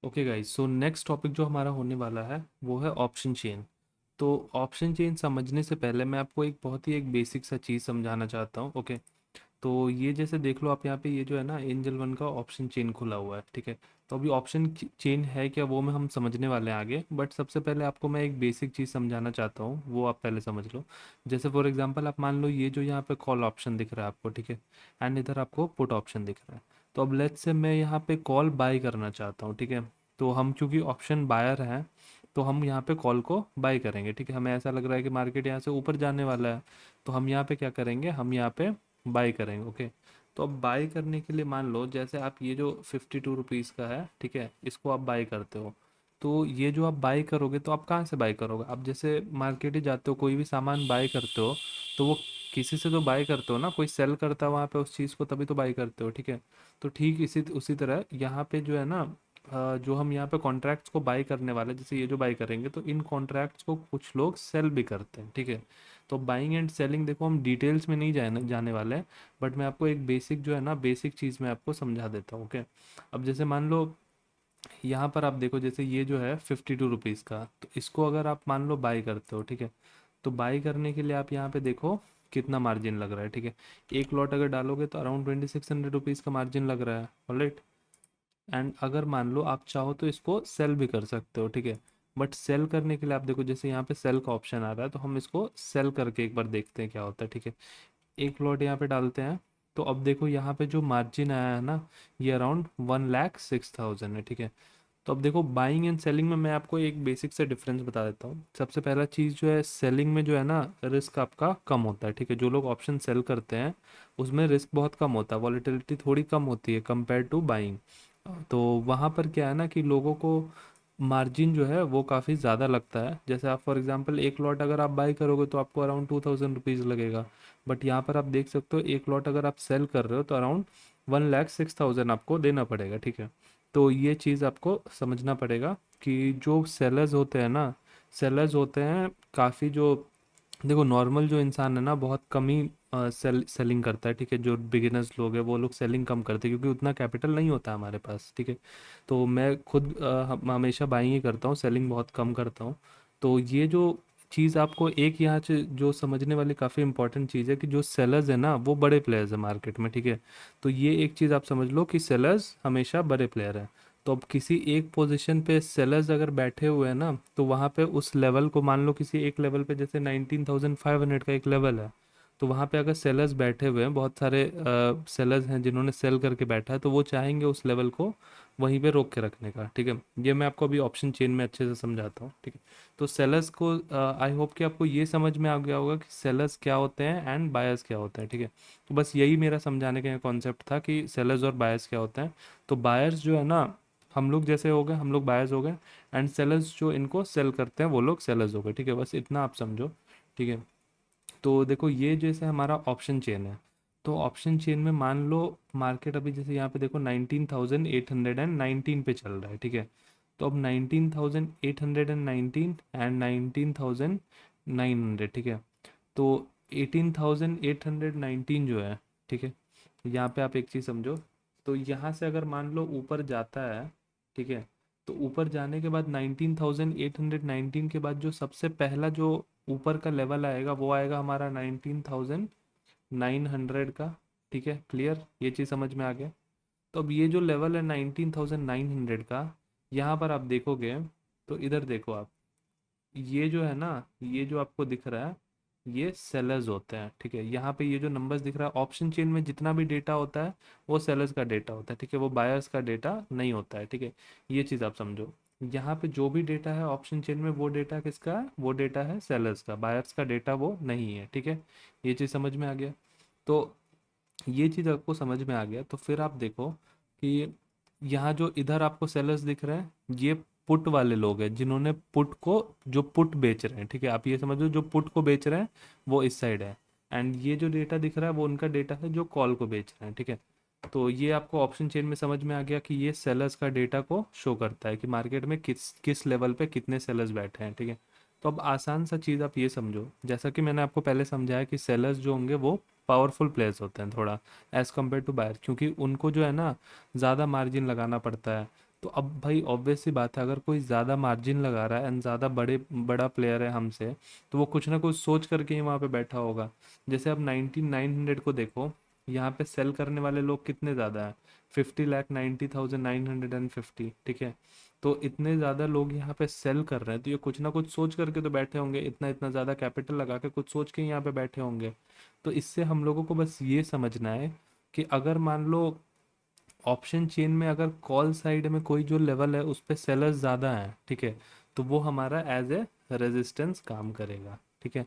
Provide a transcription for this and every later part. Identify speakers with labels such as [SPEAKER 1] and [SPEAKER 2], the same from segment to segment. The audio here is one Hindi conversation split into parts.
[SPEAKER 1] Okay guys, so next topic जो हमारा होने वाला है वो है ऑप्शन चेन। तो ऑप्शन चेन समझने से पहले मैं आपको एक बहुत ही बेसिक सा चीज़ समझाना चाहता हूँ। ओके, तो ये जैसे देख लो आप यहाँ पे, ये जो है ना एंजल वन का ऑप्शन चेन खुला हुआ है, ठीक है। तो अभी ऑप्शन चेन है क्या वो में हम समझने वाले हैं आगे, बट सबसे पहले आपको मैं एक बेसिक चीज़ समझाना चाहता हूँ, वो आप पहले समझ लो। जैसे फॉर एग्जांपल आप मान लो ये जो यहाँ पे कॉल ऑप्शन दिख रहा है आपको, ठीक है, एंड इधर आपको पुट ऑप्शन दिख रहा है। तो अब लेट्स से मैं यहाँ पे कॉल बाय करना चाहता हूँ, ठीक है। तो हम चूंकि ऑप्शन बायर हैं, तो हम यहाँ पे कॉल को बाय करेंगे, ठीक है। हमें ऐसा लग रहा है कि मार्केट यहाँ से ऊपर जाने वाला है, तो हम यहाँ पे क्या करेंगे, हम यहाँ पे बाय करेंगे। ओके, तो अब बाय करने के लिए मान लो जैसे आप ये जो 52 रुपीज़ का है, ठीक है, इसको आप बाय करते हो। तो ये जो आप बाय करोगे तो आप कहाँ से बाय करोगे? आप जैसे मार्केट ही जाते हो, कोई भी सामान बाय करते हो, तो वो किसी से तो बाय करते हो ना, कोई सेल करता है वहाँ पे उस चीज़ को, तभी तो बाय करते हो, ठीक है। तो ठीक इसी उसी तरह यहाँ पे जो है ना, जो हम यहाँ पे कॉन्ट्रैक्ट्स को बाय करने वाले हैं, जैसे ये जो बाय करेंगे, तो इन कॉन्ट्रैक्ट्स को कुछ लोग सेल भी करते हैं, ठीक है। तो बाइंग एंड सेलिंग देखो हम डिटेल्स में नहीं जाने जाने वाले हैं, बट मैं आपको एक बेसिक जो है ना, बेसिक चीज़ मैं आपको समझा देता हूँ। ओके, अब जैसे मान लो यहाँ पर आप देखो, जैसे ये जो है 52 रुपीज़ का, तो इसको अगर आप मान लो बाई करते हो, ठीक है। तो बाई करने के लिए आप यहाँ पे देखो कितना मार्जिन लग रहा है, ठीक है। एक लॉट अगर डालोगे तो अराउंड 2600 रुपीज़ का मार्जिन लग रहा है, ऑलराइट। एंड अगर मान लो आप चाहो तो इसको सेल भी कर सकते हो, ठीक है। बट सेल करने के लिए आप देखो, जैसे यहाँ पे सेल का ऑप्शन आ रहा है, तो हम इसको सेल करके एक बार देखते हैं क्या होता है, ठीक है। एक लॉट यहाँ पे डालते हैं, तो अब देखो यहाँ पे जो मार्जिन आया है ना, ये अराउंड 1,06,000 है, ठीक है। तो अब देखो बाइंग एंड सेलिंग में मैं आपको एक बेसिक से डिफरेंस बता देता हूँ। सबसे पहला चीज़ जो है, सेलिंग में जो है ना, रिस्क आपका कम होता है, ठीक है। जो लोग ऑप्शन सेल करते हैं उसमें रिस्क बहुत कम होता है, वॉलेटिलिटी थोड़ी कम होती है कंपेयर टू बाइंग। तो वहाँ पर क्या है ना कि लोगों को मार्जिन जो है वो काफ़ी ज़्यादा लगता है। जैसे आप फॉर एग्जांपल एक लॉट अगर आप बाई करोगे तो आपको अराउंड 2,000 रुपीज़ लगेगा, बट यहाँ पर आप देख सकते हो एक लॉट अगर आप सेल कर रहे हो तो अराउंड 1,06,000 आपको देना पड़ेगा, ठीक है। तो ये चीज़ आपको समझना पड़ेगा कि जो सेलर्स होते हैं ना, सेलर्स होते हैं काफ़ी जो, देखो नॉर्मल जो इंसान है ना बहुत कम ही सेलिंग करता है, ठीक है। जो बिगिनर्स लोग हैं वो लोग सेलिंग कम करते हैं, क्योंकि उतना कैपिटल नहीं होता हमारे पास, ठीक है। तो मैं खुद हमेशा बाइंग ही करता हूँ, सेलिंग बहुत कम करता हूँ। तो ये जो चीज़ आपको एक यहाँ से जो समझने वाली काफ़ी इंपॉर्टेंट चीज़ है कि जो सेलर्स है ना वो बड़े प्लेयर्स है मार्केट में, ठीक है। तो ये एक चीज़ आप समझ लो कि सेलर्स हमेशा बड़े प्लेयर हैं। तो अब किसी एक पोजीशन पे सेलर्स अगर बैठे हुए हैं ना, तो वहाँ पे उस लेवल को मान लो किसी एक लेवल पे, जैसे 19,500 का एक लेवल है, तो वहाँ पे अगर सेलर्स बैठे हुए हैं, बहुत सारे सेलर्स हैं जिन्होंने सेल करके बैठा है, तो वो चाहेंगे उस लेवल को वहीं पे रोक के रखने का, ठीक है। ये मैं आपको अभी ऑप्शन चेन में अच्छे से समझाता हूँ, ठीक है। तो सेलर्स को आई होप कि आपको ये समझ में आ गया होगा कि सेलर्स क्या होते हैं एंड बायर्स क्या होते हैं, ठीक है। तो बस यही मेरा समझाने का कॉन्सेप्ट था कि सेलर्स और बायर्स क्या होते हैं। तो बायर्स जो है ना, हम लोग जैसे हो गए, हम लोग बायर्स हो गए, एंड सेलर्स जो इनको सेल करते हैं वो लोग सेलर्स हो गए, ठीक है। बस इतना आप समझो, ठीक है। तो देखो ये जैसे हमारा ऑप्शन चेन है, तो ऑप्शन चेन में मान लो मार्केट अभी जैसे यहाँ पे देखो 19,819 पे चल रहा है, ठीक है। तो अब 19,819 एंड 19,900, ठीक है। तो 18,819 जो है, ठीक है, यहाँ पे आप एक चीज़ समझो। तो यहाँ से अगर मान लो ऊपर जाता है, ठीक है, तो ऊपर जाने के बाद 19,819 के बाद जो सबसे पहला जो ऊपर का लेवल आएगा वो आएगा हमारा 19,900 का, ठीक है। क्लियर, ये चीज़ समझ में आ गया। तो अब ये जो लेवल है 19,900 का, यहाँ पर आप देखोगे, तो इधर देखो आप, ये जो है ना, ये जो आपको दिख रहा है, ये सेलर्स होते हैं, ठीक है। यहाँ पे ये जो नंबर्स दिख रहा है, ऑप्शन चेन में जितना भी डेटा होता है वो सेलर्स का डेटा होता है, ठीक है, वो बायर्स का डेटा नहीं होता है, ठीक है। ये चीज़ आप समझो। यहाँ पे जो भी डेटा है ऑप्शन चेन में, वो डेटा किसका है? वो डेटा है सेलर्स का, बायर्स का डेटा वो नहीं है, ठीक है। ये चीज़ समझ में आ गया। तो ये चीज़ आपको समझ में आ गया, तो फिर आप देखो कि यहाँ जो इधर आपको सेलर्स दिख रहे हैं, ये पुट वाले लोग हैं जिन्होंने पुट को, जो पुट बेच रहे हैं, ठीक है। आप ये समझो जो पुट को बेच रहे हैं वो इस साइड है, एंड ये जो डेटा दिख रहा है वो उनका डेटा है जो कॉल को बेच रहे हैं, ठीक है। तो ये आपको ऑप्शन चेन में समझ में आ गया कि ये सेलर्स का डेटा को शो करता है कि मार्केट में किस किस लेवल पे कितने सेलर्स बैठे हैं, ठीक है। तो अब आसान सा चीज़ आप ये समझो, जैसा कि मैंने आपको पहले समझाया कि सेलर्स जो होंगे वो पावरफुल प्लेयर्स होते हैं थोड़ा, एज़ कम्पेयर टू बायर, क्योंकि उनको जो है ना ज़्यादा मार्जिन लगाना पड़ता है। तो अब भाई ऑब्वियस सी बात है, अगर कोई ज़्यादा मार्जिन लगा रहा है एंड ज़्यादा बड़ा प्लेयर है हमसे, तो वो कुछ ना कुछ सोच करके ही वहाँ पे बैठा होगा। जैसे अब 19,900 को देखो, यहाँ पे सेल करने वाले लोग कितने ज़्यादा हैं, 50,90,950, ठीक है। तो इतने ज़्यादा लोग यहाँ पे सेल कर रहे हैं, तो ये कुछ ना कुछ सोच करके तो बैठे होंगे, इतना इतना ज़्यादा कैपिटल लगा के कुछ सोच के ही यहाँ पे बैठे होंगे। तो इससे हम लोगों को बस ये समझना है कि अगर मान लो ऑप्शन चेन में अगर कॉल साइड में कोई जो लेवल है उस पे सेलर्स ज़्यादा हैं, ठीक है, तो वो हमारा एज ए रेजिस्टेंस काम करेगा, ठीक है।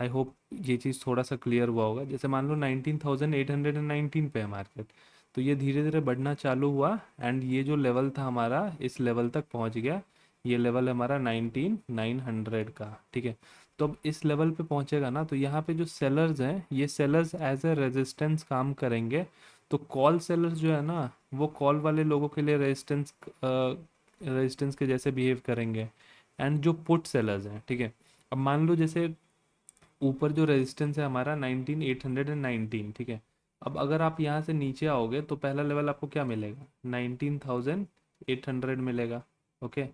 [SPEAKER 1] आई होप ये चीज़ थोड़ा सा क्लियर हुआ होगा। जैसे मान लो 19,819 पे है मार्केट, तो ये धीरे धीरे बढ़ना चालू हुआ एंड ये जो लेवल था हमारा इस लेवल तक पहुंच गया। ये लेवल है हमारा 19,900 का, ठीक है। तो अब इस लेवल पे पहुंचेगा ना, तो यहाँ पे जो सेलर्स हैं ये सेलर्स एज ए रेजिस्टेंस काम करेंगे। तो कॉल सेलर्स जो है ना, वो कॉल वाले लोगों के लिए रेजिस्टेंस के जैसे बिहेव करेंगे। एंड जो पुट सेलर्स हैं, ठीक है, अब मान लो जैसे ऊपर जो रेजिस्टेंस है हमारा 19,819, ठीक है। अब अगर आप यहाँ से नीचे आओगे तो पहला लेवल आपको क्या मिलेगा, 19,800 मिलेगा, ओके।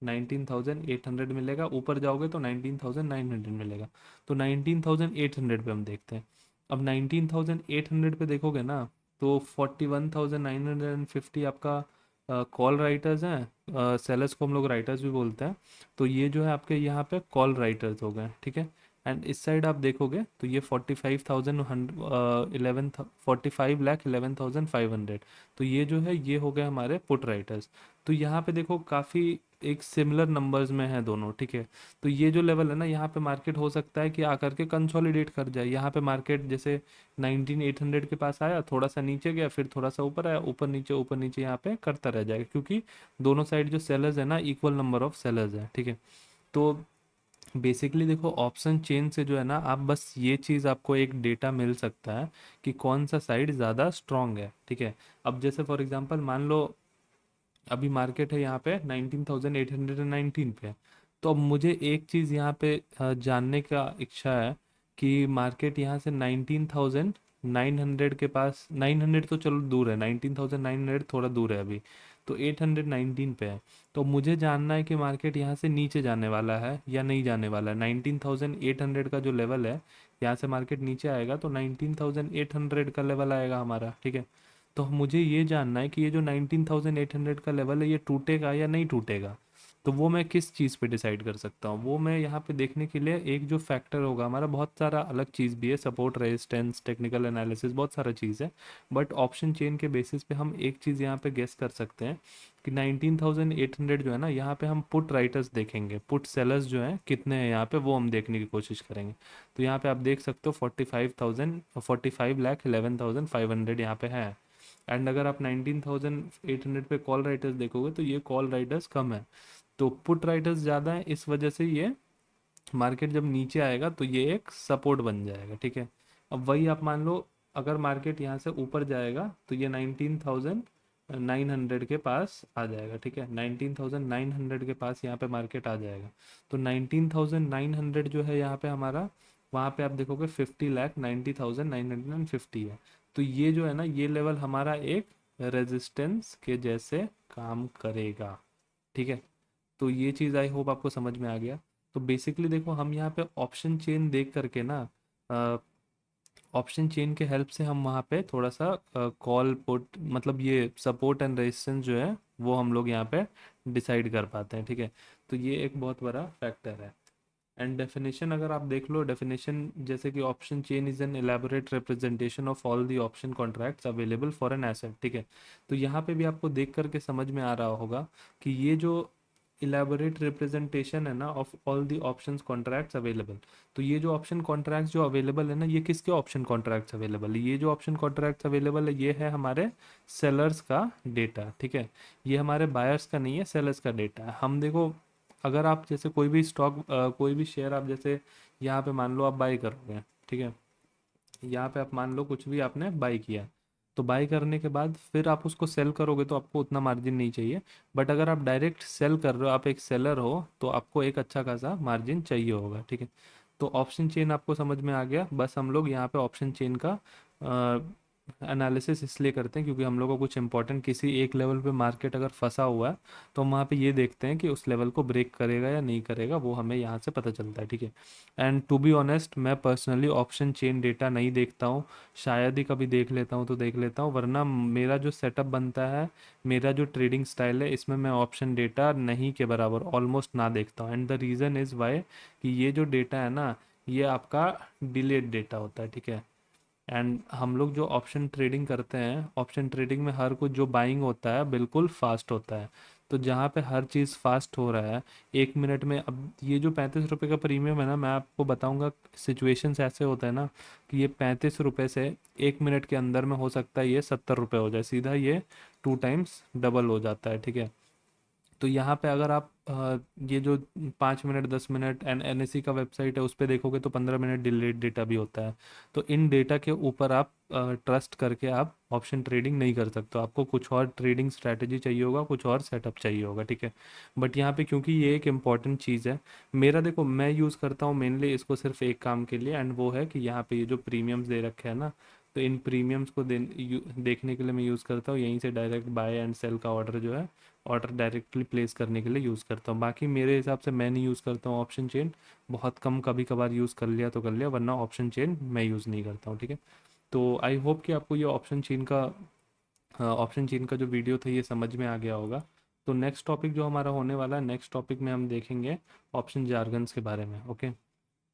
[SPEAKER 1] 19,800 मिलेगा, ऊपर जाओगे तो 19,900 मिलेगा। तो 19,800 पे हम देखते हैं। अब 19,800 पे देखोगे ना, तो 41,950 आपका कॉल राइटर्स हैं, सेलर्स को हम लोग राइटर्स भी बोलते हैं। तो ये जो है आपके यहाँ पे कॉल राइटर्स हो गए, ठीक है। एंड इस साइड आप देखोगे तो ये 45,11,500, तो ये जो है ये हो गए हमारे पुट राइटर्स। तो यहाँ पे देखो काफ़ी एक सिमिलर नंबर्स में है दोनों, ठीक है। तो ये जो लेवल है ना, यहाँ पे मार्केट हो सकता है कि आकर के कंसोलिडेट कर जाए। यहाँ पे मार्केट जैसे 19,800 के पास आया, थोड़ा सा नीचे गया, फिर थोड़ा सा ऊपर आया, ऊपर नीचे यहाँ पे करता रह जाएगा, क्योंकि दोनों साइड जो सेलर्स है ना, इक्वल नंबर ऑफ सेलर्स है, ठीक है। तो बेसिकली देखो ऑप्शन चेन से जो है ना, आप बस ये चीज़ आपको एक डेटा मिल सकता है कि कौन सा साइड ज़्यादा स्ट्रांग है, ठीक है। अब जैसे फॉर एग्जांपल मान लो अभी मार्केट है यहाँ पे 19,819 पे, तो अब मुझे एक चीज़ यहाँ पे जानने का इच्छा है कि मार्केट यहाँ से 19,900 के पास, 900 तो चलो दूर है, 19,900 थोड़ा दूर है अभी, तो 819 पे है। तो मुझे जानना है कि मार्केट यहाँ से नीचे जाने वाला है या नहीं जाने वाला है। 19,800 का जो लेवल है, यहाँ से मार्केट नीचे आएगा तो 19,800 का लेवल आएगा हमारा, ठीक है। तो मुझे ये जानना है कि ये जो 19,800 का लेवल है ये टूटेगा या नहीं टूटेगा। तो वो मैं किस चीज़ पे डिसाइड कर सकता हूँ, वो मैं यहाँ पे देखने के लिए एक जो फैक्टर होगा हमारा, बहुत सारा अलग चीज़ भी है, सपोर्ट, रेजिस्टेंस, टेक्निकल एनालिसिस, बहुत सारा चीज़ है। बट ऑप्शन चेन के बेसिस पे हम एक चीज़ यहाँ पे गेस कर सकते हैं कि 19,800 जो है ना, यहाँ पे हम पुट राइटर्स देखेंगे, पुट सेलर्स जो हैं कितने हैं यहाँ पे, वो हम देखने की कोशिश करेंगे। तो यहाँ पे आप देख सकते हो 45,11,500 यहाँ पे है। एंड अगर आप 19,800 पे कॉल राइटर्स देखोगे तो ये कॉल राइटर्स कम है, तो पुट राइटर्स ज़्यादा है, इस वजह से ये मार्केट जब नीचे आएगा तो ये एक सपोर्ट बन जाएगा, ठीक है। अब वही आप मान लो अगर मार्केट यहाँ से ऊपर जाएगा तो ये 19,900 के पास आ जाएगा, ठीक है। 19,900 के पास यहाँ पे मार्केट आ जाएगा। तो 19,900 जो है यहाँ पे हमारा, वहाँ पे आप देखोगे 50,90,950 है। तो ये जो है ना, ये लेवल हमारा एक रेजिस्टेंस के जैसे काम करेगा, ठीक है। तो ये चीज़ आई होप आपको समझ में आ गया। तो बेसिकली देखो हम यहाँ पे ऑप्शन चेन देख करके ना, ऑप्शन चेन के हेल्प से हम वहाँ पे थोड़ा सा कॉल पुट, मतलब ये सपोर्ट एंड रेजिस्टेंस जो है वो हम लोग यहाँ पे डिसाइड कर पाते हैं, ठीक है। तो ये एक बहुत बड़ा फैक्टर है। एंड डेफिनेशन अगर आप देख लो, डेफिनेशन जैसे कि option chain is an elaborate representation of all the option contracts available for an asset, ठीक है। तो यहाँ पे भी आपको देख करके समझ में आ रहा होगा कि ये जो इलेबोरेट रिप्रेजेंटेशन है ना of all the options contracts available, तो ये जो ऑप्शन कॉन्ट्रैक्ट्स जो अवेलेबल है ना, ये किसके ऑप्शन कॉन्ट्रैक्ट्स अवेलेबल है, ये जो ऑप्शन कॉन्ट्रैक्ट्स अवेलेबल है ये है हमारे सेलर्स का डेटा, ठीक है। ये हमारे बायर्स का नहीं है, सेलर्स का डेटा है। हम देखो अगर आप जैसे कोई भी स्टॉक, कोई भी शेयर आप जैसे यहाँ पे मान लो आप बाई करोगे, ठीक है। यहाँ पे आप मान लो कुछ भी आपने बाई किया, तो बाई करने के बाद फिर आप उसको सेल करोगे तो आपको उतना मार्जिन नहीं चाहिए। बट अगर आप डायरेक्ट सेल कर रहे हो, आप एक सेलर हो, तो आपको एक अच्छा खासा मार्जिन चाहिए होगा, ठीक है। तो ऑप्शन चेन आपको समझ में आ गया। बस हम लोग यहाँ पे ऑप्शन चेन का एनालिसिस इसलिए करते हैं क्योंकि हम लोग को कुछ इंपॉर्टेंट किसी एक लेवल पे मार्केट अगर फंसा हुआ है तो हम वहाँ पे ये देखते हैं कि उस लेवल को ब्रेक करेगा या नहीं करेगा, वो हमें यहाँ से पता चलता है, ठीक है। एंड टू बी ऑनेस्ट मैं पर्सनली ऑप्शन चेन डेटा नहीं देखता हूँ, शायद ही कभी देख लेता हूँ तो देख लेता हूँ, वरना मेरा जो सेटअप बनता है, मेरा जो ट्रेडिंग स्टाइल है, इसमें मैं ऑप्शन डेटा नहीं के बराबर ऑलमोस्ट ना देखता हूँ। And the reason is why कि ये जो डेटा है ना, ये आपका डिलेड डेटा होता है, ठीक है। एंड हम लोग जो ऑप्शन ट्रेडिंग करते हैं, ऑप्शन ट्रेडिंग में हर कुछ जो बाइंग होता है बिल्कुल फास्ट होता है। तो जहाँ पे हर चीज़ फास्ट हो रहा है 1 मिनट में, अब ये जो 35 रुपये का प्रीमियम है ना, मैं आपको बताऊंगा सिचुएशंस ऐसे होते हैं ना कि ये 35 रुपये से 1 मिनट के अंदर में हो सकता है ये 70 रुपये हो जाए, सीधा ये 2 टाइम्स डबल हो जाता है, ठीक है। तो यहाँ पे अगर आप ये जो 5 मिनट 10 मिनट एन एन का वेबसाइट है उस पर देखोगे तो 15 मिनट डिलेड डेटा भी होता है। तो इन डेटा के ऊपर आप ट्रस्ट करके आप ऑप्शन ट्रेडिंग नहीं कर सकते हो। आपको कुछ और ट्रेडिंग स्ट्रैटेजी चाहिए होगा, कुछ और सेटअप चाहिए होगा, ठीक है। बट यहाँ पे क्योंकि ये एक इम्पॉर्टेंट चीज़ है, मेरा देखो मैं यूज़ करता हूँ मेनली इसको सिर्फ एक काम के लिए, एंड वो है कि यहाँ पे ये जो प्रीमियम्स दे रखे हैं ना, तो इन प्रीमियम्स को देखने के लिए मैं यूज़ करता हूँ, यहीं से डायरेक्ट बाय एंड सेल का ऑर्डर जो है, ऑर्डर डायरेक्टली प्लेस करने के लिए यूज़ करता हूँ। बाकी मेरे हिसाब से मैं नहीं यूज़ करता हूँ ऑप्शन चेन, बहुत कम कभी कभार यूज़ कर लिया तो कर लिया, वरना ऑप्शन चेन मैं यूज़ नहीं करता हूँ, ठीक है। तो आई होप कि आपको ये ऑप्शन चेन का जो वीडियो था ये समझ में आ गया होगा। तो नेक्स्ट टॉपिक जो हमारा होने वाला है, नेक्स्ट टॉपिक में हम देखेंगे ऑप्शन जार्गन्स के बारे में, ओके।